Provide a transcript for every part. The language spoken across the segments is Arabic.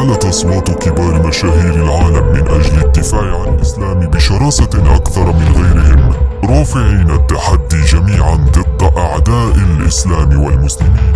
علت أصوات كبار مشاهير العالم من أجل الدفاع عن الإسلام بشراسة أكثر من غيرهم، رافعين التحدي جميعا ضد أعداء الإسلام والمسلمين.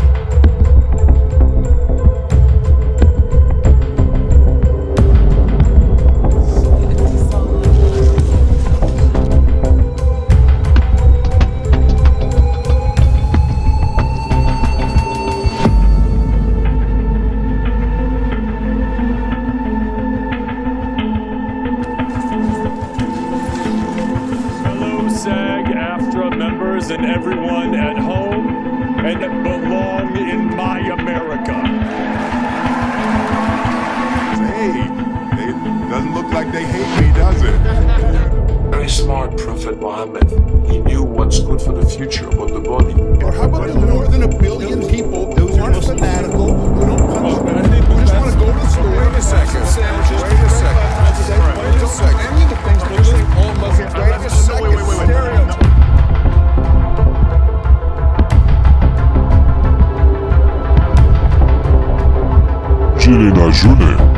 SAG-AFTRA members and everyone at home and that belong in my America. Hey, it doesn't look like they hate me, does it? Very smart Prophet Muhammad. He knew what's good for the future about the body. Or how about the more than 1 billion people who aren't fanatical, who don't punch, who just want to go to the store? Wait a second. Wait a second. Wait a second. Any of the things mostly all Muslims. Wait a second. Wait. أنجلينا جولي.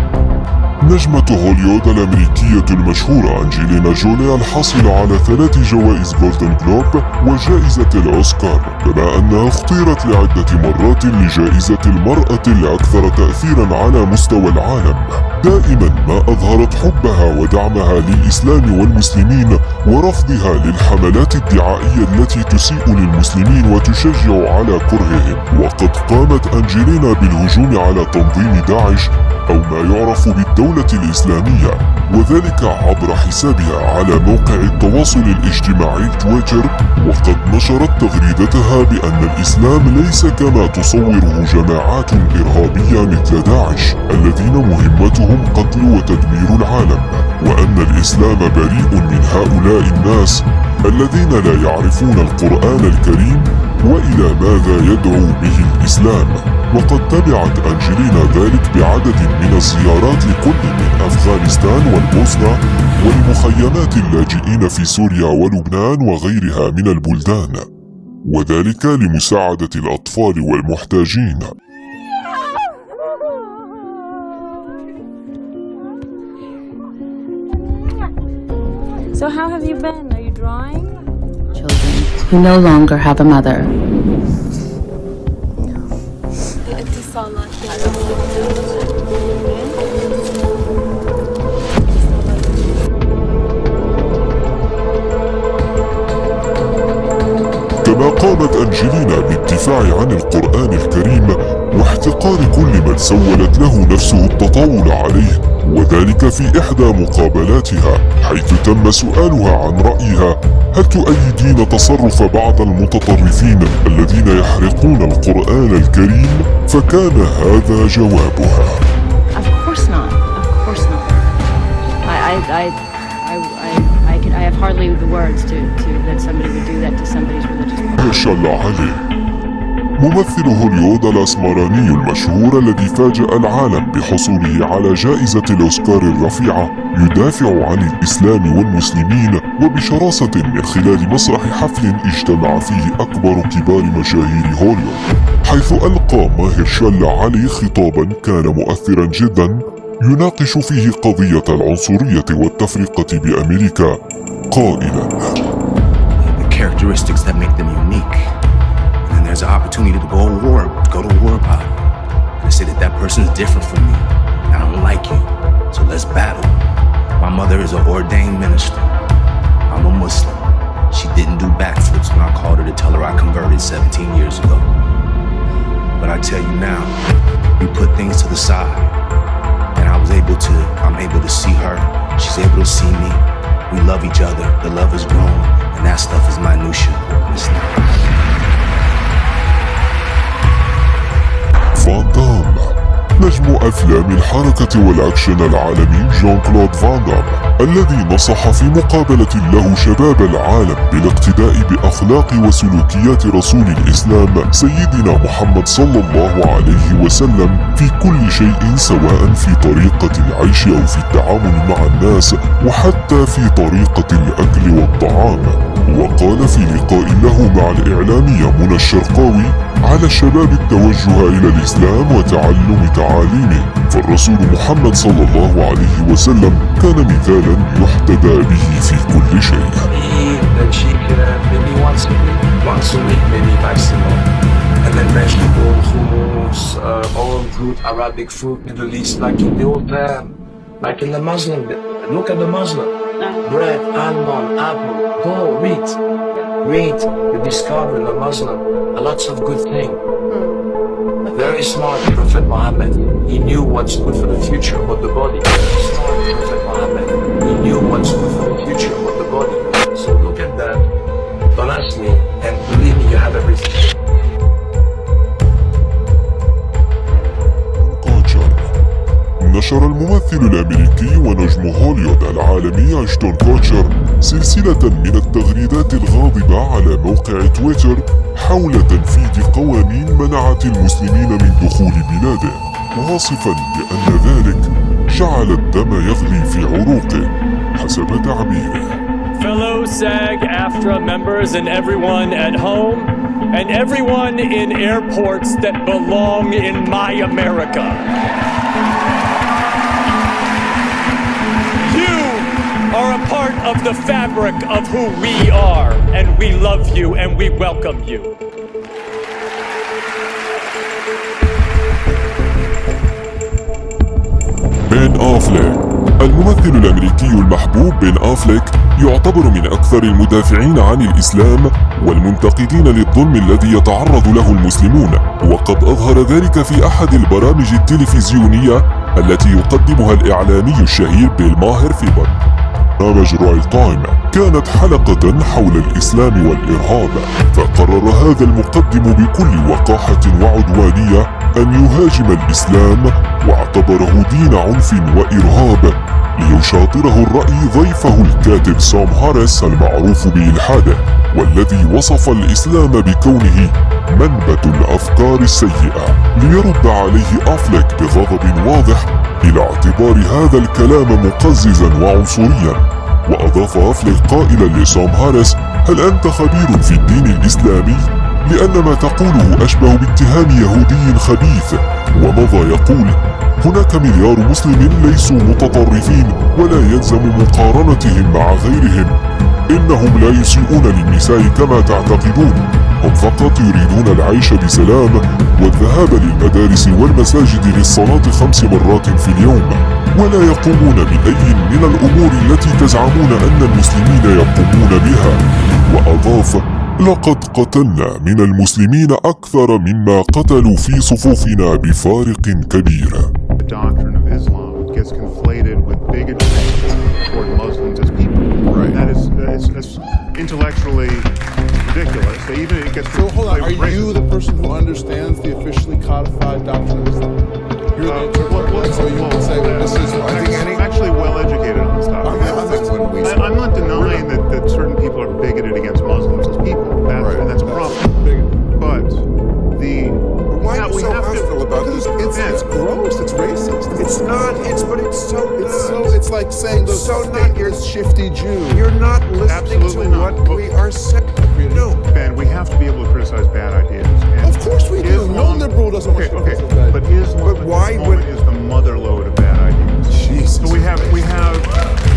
نجمة هوليوود الأمريكية المشهورة أنجلينا جولي الحاصلة على 3 جوائز جولدن جلوب وجائزة الأوسكار، كما أنها اختيرت لعدة مرات لجائزة المرأة الأكثر تأثيرا على مستوى العالم. دائما ما أظهرت حبها ودعمها للإسلام والمسلمين ورفضها للحملات الدعائية التي تسيء للمسلمين وتشجع على كرههم. وقد قامت أنجلينا بالهجوم على تنظيم داعش أو ما يعرف بالدولة الإسلامية، وذلك عبر حسابها على موقع التواصل الاجتماعي تويتر. وقد نشرت تغريدتها بأن الإسلام ليس كما تصوره جماعات إرهابية مثل داعش الذين مهمتهم قتل وتدمير العالم، وأن الإسلام بريء من هؤلاء الناس الذين لا يعرفون القرآن الكريم وإلى ماذا يدعو به الإسلام. وقد تبعت أنجلينا ذلك بعدد من الزيارات لكل من أفغانستان والبوسنة والمخيمات اللاجئين في سوريا ولبنان وغيرها من البلدان، وذلك لمساعدة الأطفال والمحتاجين. So how have you been? Are you drawing? Children who no longer have a mother. كما قامت أنجلينا بالدفاع عن القرآن الكريم واحتقار كل من سولت له نفسه التطاول عليه، وذلك في إحدى مقابلاتها حيث تم سؤالها عن رأيها: هل تؤيدين تصرف بعض المتطرفين الذين يحرقون القرآن الكريم؟ فكان هذا جوابها: Of course not. Of course not. I have hardly the words to that somebody would do that to somebody's religious belief. ما شاء الله عليه. ممثل هوليوود الأسمراني المشهور الذي فاجأ العالم بحصوله على جائزة الأوسكار الرفيعة يدافع عن الإسلام والمسلمين وبشراسة من خلال مسرح حفل اجتمع فيه أكبر كبار مشاهير هوليوود، حيث ألقى ماهرشالا علي خطابا كان مؤثرا جدا يناقش فيه قضية العنصرية والتفرقة بأمريكا قائلا: The characteristics that make them unique. And there's an opportunity to go to war about it. And say that person is different from me. I don't like you. So let's battle. My mother is an ordained minister. I'm a Muslim. She didn't do backflips when I called her to tell her I converted 17 years ago. But I tell you now, we put things to the side. And I'm able to see her. She's able to see me. We love each other. The love is grown. And that stuff is minutia. It's not. فان دام. نجم أفلام الحركة والأكشن العالمي جون كلود فان دام، الذي نصح في مقابلة له شباب العالم بالاقتداء بأخلاق وسلوكيات رسول الإسلام سيدنا محمد صلى الله عليه وسلم في كل شيء، سواء في طريقة العيش أو في التعامل مع الناس وحتى في طريقة الأكل والطعام. وقال في لقاء له مع الإعلامية منى الشرقاوي على الشباب التوجه إلى الإسلام وتعلم وتعاليمه، فالرسول محمد صلى الله عليه وسلم كان مثالا يحتذى به في كل شيء. Then she can maybe once a week, maybe maximum. And then vegetable, hummus, all good Arabic food, Middle East, like in the old time, like in the Muslim. Look at the Muslim. Bread, almond, apple, go, read. Read, you discover in the Muslim lots of good things. Very smart Prophet Muhammad. He knew what's good for the future about the body. Very smart Prophet Muhammad. He knew what's good for the future about the body. So look at that. Don't ask me, and believe me, you have everything. كوتشر. نشر الممثل الأمريكي ونجم هوليوود العالمي أشتون كوتشر سلسلة من التغريدات الغاضبة على موقع تويتر حول تنفيذ قوانين منعت المسلمين من دخول بلاده، واصفا بأن ذلك جعل الدم يغلي في عروقه حسب تعبيره. Fellow SAG-AFTRA members and everyone at home and everyone in airports that belong in my America. You are a part of the fabric of who we are, and we love you and we welcome you. بين أفليك. الممثل الأمريكي المحبوب بين أفليك يعتبر من أكثر المدافعين عن الإسلام والمنتقدين للظلم الذي يتعرض له المسلمون، وقد أظهر ذلك في أحد البرامج التلفزيونية التي يقدمها الإعلامي الشهير بيل ماهر في برنامج رايل تايم. كانت حلقة حول الإسلام والإرهاب، فقرر هذا المقدم بكل وقاحة وعدوانية أن يهاجم الإسلام واعتبره دين عنف وإرهاب، ليشاطره الرأي ضيفه الكاتب سام هاريس المعروف بإلحاده، والذي وصف الإسلام بكونه منبت الأفكار السيئة، ليرد عليه أفليك بغضب واضح إلى اعتبار هذا الكلام مقززا وعنصريا. وأضاف أفليك قائلا لسام هاريس: هل أنت خبير في الدين الإسلامي؟ لأن ما تقوله أشبه باتهام يهودي خبيث. ومضى يقول: هناك مليار مسلم ليسوا متطرفين ولا يلزم مقارنتهم مع غيرهم. إنهم لا يسيئون للنساء كما تعتقدون، هم فقط يريدون العيش بسلام والذهاب للمدارس والمساجد للصلاة 5 مرات في اليوم، ولا يقومون بأي من الأمور التي تزعمون أن المسلمين يقومون بها. وأضاف: لقد قتلنا من المسلمين أكثر مما قتلوا في صفوفنا بفارق كبير. The doctrine of Islam gets conflated with bigotry toward Muslims as people. Right. That is it's intellectually ridiculous. Even it gets So hold on, are racism. you the person who understands the officially codified doctrine of Islam? You're the interpreter, so you can say, well, this is, I think I'm actually well educated on this topic. I'm not denying that certain people are bigoted against Muslims as people, and that's a problem. But why are you so hostile about this? It's gross. It's racist. It's not. It's like saying those stateless, shifty Jews. You're not listening Absolutely to not. what we are saying. No. Ben, we have to be able to criticize bad ideas. And Of course we do. No liberal doesn't want to Okay, criticize bad but Islam But why at the would- moment is the mother lode of bad ideas. Jesus. So we have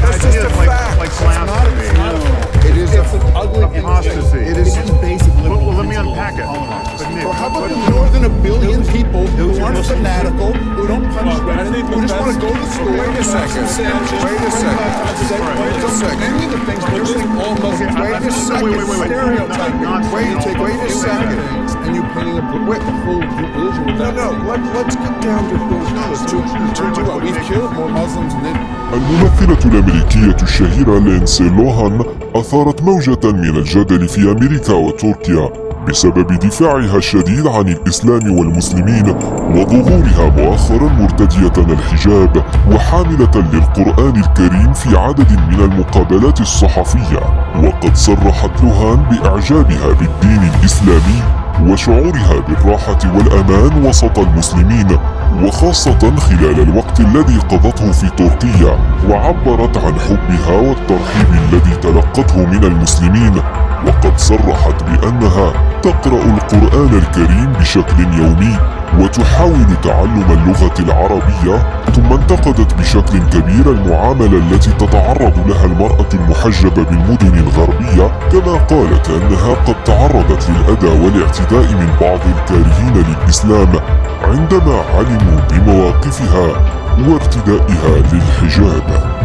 That's just ideas a fact. like It's not blasphemy, It is an ugly thing to say. apostasy. It is basic liberal Well, let me principles unpack it. of Holocaust. But Nick, Or how about the more than a billion people who aren't fanatical, who don't punch women, who just want to go to school? Wait a second. Wait a second. Wait a second. Any of the things we're saying all Muslims. Wait a second. Wait. Stereotyping. Wait a second. And you painting the whole religion with that. No. Let's get down to who's To what? We've killed more Muslims than الممثلة الأمريكية الشهيرة لينسي لوهان أثارت موجة من الجدل في أمريكا وتركيا بسبب دفاعها الشديد عن الإسلام والمسلمين، وظهورها مؤخرا مرتدية الحجاب وحاملة للقرآن الكريم في عدد من المقابلات الصحفية. وقد صرحت لوهان بإعجابها بالدين الإسلامي وشعورها بالراحة والأمان وسط المسلمين، وخاصة خلال الوقت الذي قضته في تركيا، وعبرت عن حبها والترحيب الذي تلقته من المسلمين. وقد صرحت بأنها تقرأ القرآن الكريم بشكل يومي، وتحاول تعلم اللغة العربية، ثم انتقدت بشكل كبير المعاملة التي تتعرض لها المرأة المحجبة بالمدن الغربية، كما قالت أنها قد تعرضت للأذى والاعتداء من بعض الكارهين للإسلام عندما علموا بمواقفها وارتدائها للحجاب.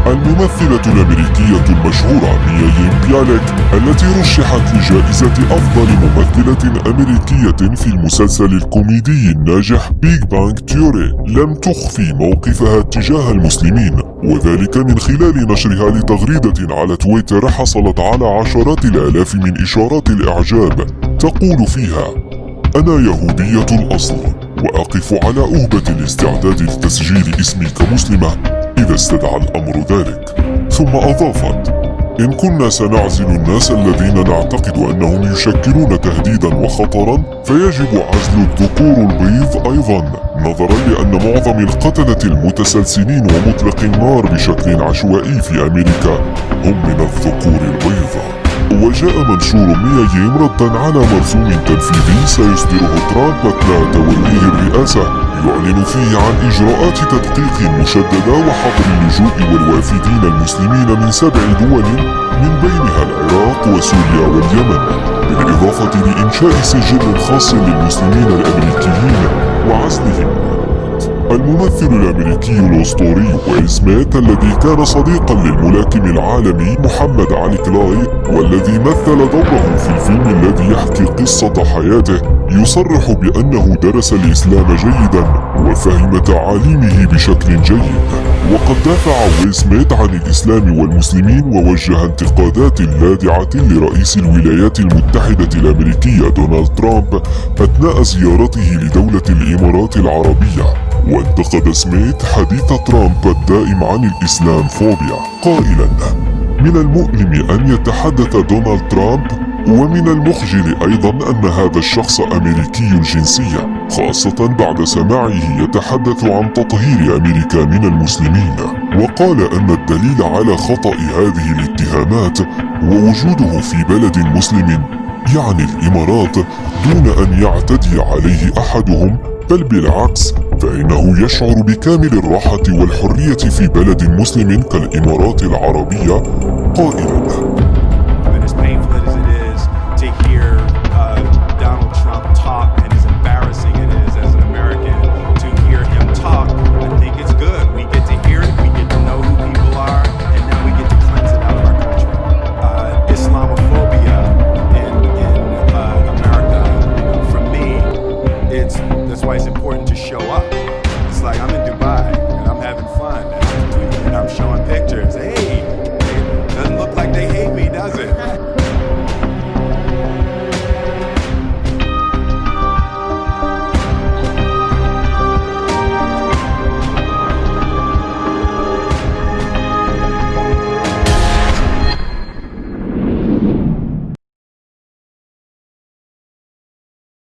الممثلة الأمريكية المشهورة ميا يين بيالك التي رشحت لجائزة أفضل ممثلة أمريكية في المسلسل الكوميدي الناجح بيج بانج تيوري لم تخفي موقفها تجاه المسلمين، وذلك من خلال نشرها لتغريدة على تويتر حصلت على عشرات الآلاف من إشارات الإعجاب تقول فيها: أنا يهودية الأصل وأقف على أهبة الاستعداد لتسجيل اسمي كمسلمة إذا استدعى الأمر ذلك. ثم أضافت: إن كنا سنعزل الناس الذين نعتقد أنهم يشكلون تهديدا وخطرا، فيجب عزل الذكور البيض أيضا، نظرا لأن معظم القتلة المتسلسلين ومطلق النار بشكل عشوائي في أمريكا هم من الذكور البيض. وجاء منشور ميا يين ردا على مرسوم تنفيذي سيصدره ترامب أثناء توليه الرئاسة، يعلن فيه عن إجراءات تدقيق مشددة وحظر اللجوء والوافدين المسلمين من 7 دول من بينها العراق وسوريا واليمن، بالإضافة لإنشاء سجل خاص للمسلمين الأمريكيين وعزلهم. الممثل الأمريكي الأسطوري ويل سميث الذي كان صديقا للملاكم العالمي محمد علي كلاي والذي مثل دوره في الفيلم الذي يحكي قصة حياته يصرح بأنه درس الإسلام جيدا وفهم تعاليمه بشكل جيد. وقد دافع ويل سميث عن الإسلام والمسلمين ووجه انتقادات لاذعة لرئيس الولايات المتحدة الأمريكية دونالد ترامب أثناء زيارته لدولة الإمارات العربية. وانتقد سميث حديث ترامب الدائم عن الإسلام فوبيا قائلا: من المؤلم أن يتحدث دونالد ترامب، ومن المخجل أيضا أن هذا الشخص أمريكي الجنسية، خاصة بعد سماعه يتحدث عن تطهير أمريكا من المسلمين. وقال أن الدليل على خطأ هذه الاتهامات ووجوده في بلد مسلم يعني الإمارات دون أن يعتدي عليه أحدهم، بل بالعكس فإنه يشعر بكامل الراحة والحرية في بلد مسلم كالإمارات العربية، قائلا: